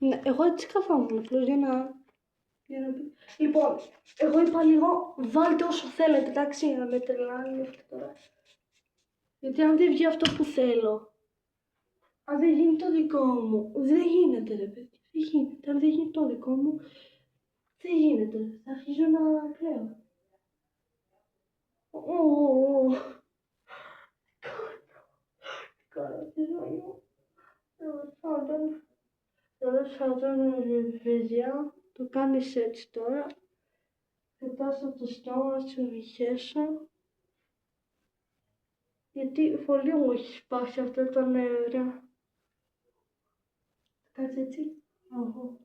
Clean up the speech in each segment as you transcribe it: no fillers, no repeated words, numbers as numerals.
Ναι, εγώ έτσι καθόμουν, απλώς για να... Λοιπόν, εγώ είπα λίγο, βάλτε όσο θέλετε, εντάξει, να με τρελάνει αυτό τώρα. Γιατί αν δεν βγει αυτό που θέλω, αν δεν γίνει το δικό μου, δεν γίνεται ρε παιδί, δεν γίνεται. Αν δεν γίνει το δικό μου, δεν γίνεται. Θα αρχίζω να κλαίω. Κάνω τη ζωή μου. Τέλος πάντων, παιδιά, το κάνεις έτσι τώρα. Πετάσω το στόμα σου, μιχέσω. Γιατί πολύ μου έχει σπάσει αυτό το νεύρα. Κάτσε έτσι. Αχω.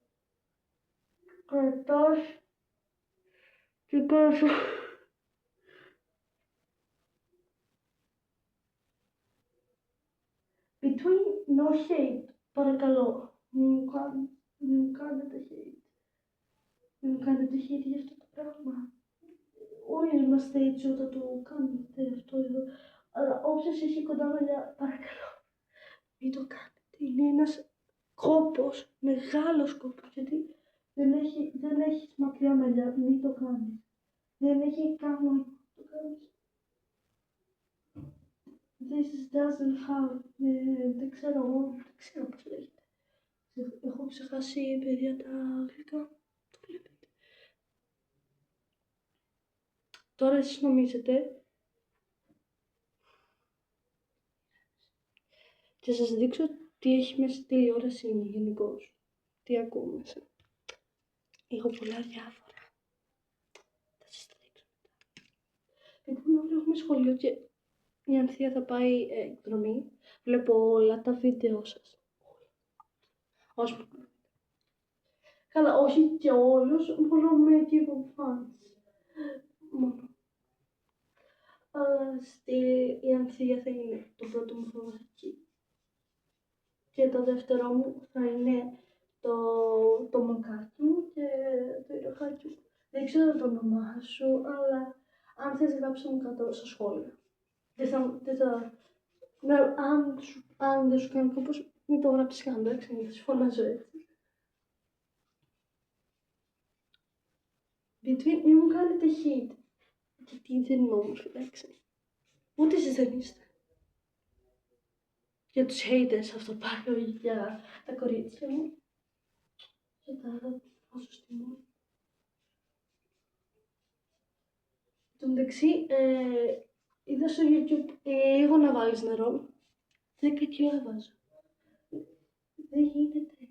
Κρατάς. Και κάτω. Between no hate. Παρακαλώ. Μην μου κάνετε hate. Μην μου κάνετε hate για αυτό το πράγμα. Όλοι είμαστε έτσι όταν το κάνετε αυτό εδώ. Αλλά όποιος έχει κοντά μαλλιά, παρακαλώ, μην το κάνετε. Είναι ένας κόπος, μεγάλος κόπος, γιατί δεν έχεις μακριά μαλλιά, μην το κάνεις. Δεν έχει καν νόημα να το κάνεις. This doesn't have, δεν ξέρω πώς λέγεται. Έχω ξεχάσει, παιδιά, τα αγγλικά. Το βλέπετε. Τώρα εσείς νομίζετε και σας δείξω τι έχει μέσα στη τηλεόραση μου γενικώς. Τι ακούω μέσα. Έχω πολλά διάφορα. Θα σας τα δείξω μετά. Λοιπόν, αύριο έχουμε σχολείο και η Ανθία θα πάει εκδρομή. Βλέπω όλα τα βίντεο σας. Όσο μπορείτε. Καλά, όχι και όλους, μόνο με K-pop fans. Μόνο. Αλλά η Ανθία θα είναι το πρώτο μου φαβοράκι. Και το δεύτερο μου θα είναι το μακάκι μου και το ιεροχάκι μου. Δεν ξέρω το όνομά σου, αλλά αν θες γράψε μου κάτω στα σχόλια. Αν δεν σου κάνει κόπος, μην το γράψεις καν, εντάξει, θα σου φωνάζω έτσι. Μη μου κάνετε hate, γιατί δεν είμαι όμορφη, εντάξει. Ούτε εσείς δεν είστε. Για τους haters αυτό πάρω για τα κορίτσια μου. Και τα βάζω στη μόνη. Εν τω μεταξύ, είδα στο YouTube λίγο να βάλεις νερό. 10 κιλά βάζω. Δεν γίνεται.